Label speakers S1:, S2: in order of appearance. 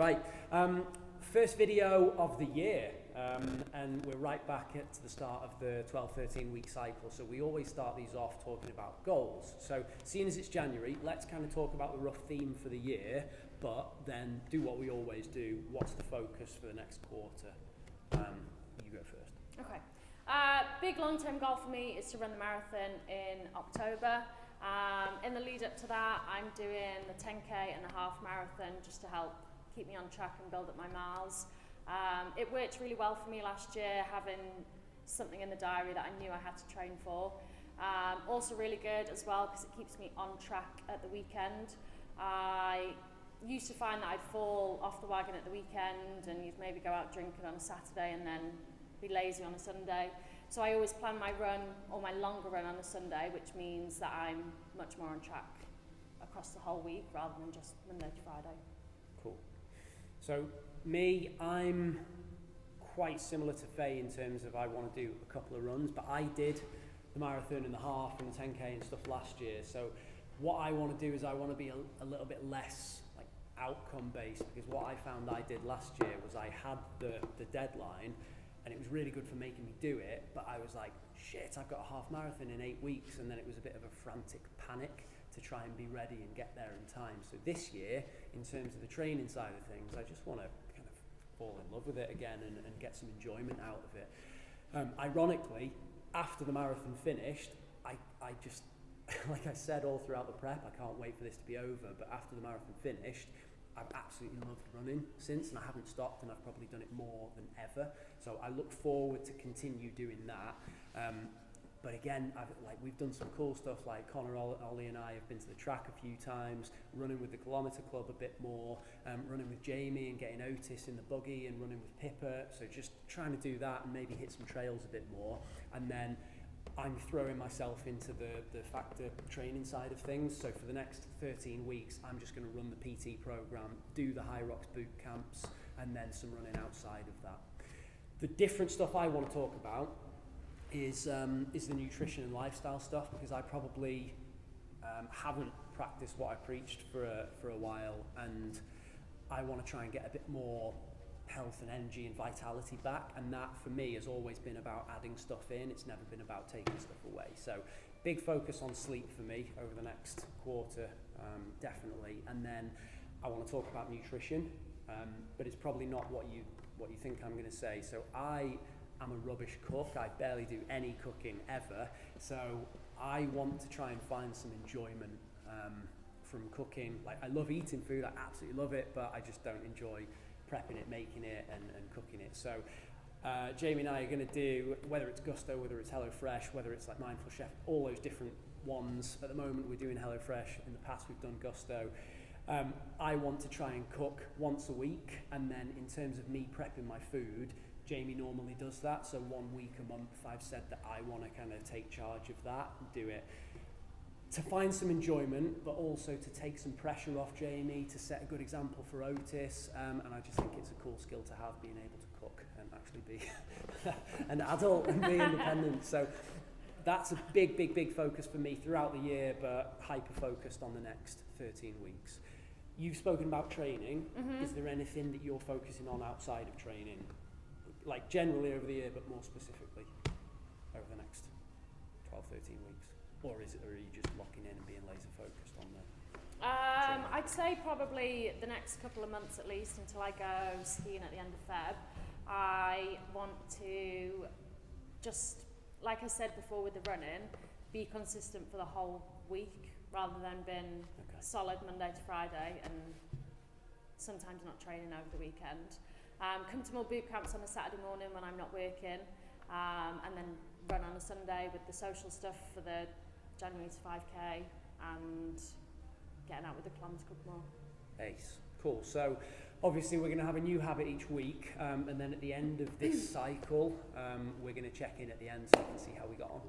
S1: Right, first video of the year, and we're right back at the start of the 12-13 week cycle. So we always start these off talking about goals. So seeing as it's January, let's kind of talk about the rough theme for the year, but then do what we always do. What's the focus for the next quarter? You go first.
S2: Okay. Big long-term goal for me is to run the marathon in October. In the lead up to that, I'm doing the 10k and a half marathon just to help keep me on track and build up my miles. It worked really well for me last year, having something in the diary that I knew I had to train for. Also really good as well because it keeps me on track at the weekend. I used to find that I'd fall off the wagon at the weekend and you'd maybe go out drinking on a Saturday and then be lazy on a Sunday. So I always plan my run or my longer run on a Sunday, which means that I'm much more on track across the whole week rather than just Monday to Friday.
S1: Cool. So me, I'm quite similar to Faye in terms of I want to do a couple of runs, but I did the marathon and the half and the 10k and stuff last year. So what I want to do is I want to be a little bit less like outcome based, because what I found I did last year was I had the deadline and it was really good for making me do it, but I was like, shit, I've got a half marathon in 8 weeks, and then it was a bit of a frantic panic to try and be ready and get there in time. So this year, in terms of the training side of things, I just want to kind of fall in love with it again and get some enjoyment out of it. Ironically, after the marathon finished, I just, like I said all throughout the prep, I can't wait for this to be over, but after the marathon finished, I've absolutely loved running since, and I haven't stopped, and I've probably done it more than ever. So I look forward to continue doing that. But again, we've done some cool stuff, like Connor, Ollie and I have been to the track a few times, running with the Kilometre Club a bit more, running with Jamie and getting Otis in the buggy, and running with Pippa. So just trying to do that and maybe hit some trails a bit more. And then I'm throwing myself into the factor training side of things. So for the next 13 weeks, I'm just going to run the PT program, do the High Rocks boot camps, and then some running outside of that. The different stuff I want to talk about is the nutrition and lifestyle stuff, because I probably haven't practiced what I preached for a while, and I want to try and get a bit more health and energy and vitality back, and that for me has always been about adding stuff in. It's never been about taking stuff away. So big focus on sleep for me over the next quarter, definitely. And then I want to talk about nutrition, but it's probably not what you think I'm going to say. So I'm a rubbish cook. I barely do any cooking ever. So I want to try and find some enjoyment from cooking. Like, I love eating food, I absolutely love it, but I just don't enjoy prepping it, making it, and cooking it. So Jamie and I are going to do, whether it's Gusto, whether it's HelloFresh, whether it's like Mindful Chef, all those different ones. At the moment we're doing HelloFresh. In the past we've done Gusto. I want to try and cook once a week, and then in terms of me prepping my food, Jamie normally does that. So 1 week a month I've said that I want to kind of take charge of that and do it to find some enjoyment, but also to take some pressure off Jamie, to set a good example for Otis, and I just think it's a cool skill to have, being able to cook and actually be an adult and be independent. So that's a big focus for me throughout the year, but hyper-focused on the next 13 weeks. You've spoken about training. Mm-hmm. Is there anything that you're focusing on outside of training? Like generally over the year, but more specifically over the next 12, 13 weeks? Or are you just locking in and being laser focused on the training?
S2: I'd say probably the next couple of months at least, until I go skiing at the end of Feb. I want to just, like I said before with the running, be consistent for the whole week rather than being solid Monday to Friday and sometimes not training over the weekend. Come to more boot camps on a Saturday morning when I'm not working, and then run on a Sunday with the social stuff for the January to 5k and getting out with the Kilometre Club more.
S1: Ace. Cool. So obviously we're going to have a new habit each week, and then at the end of this cycle we're going to check in at the end so we can see how we got on.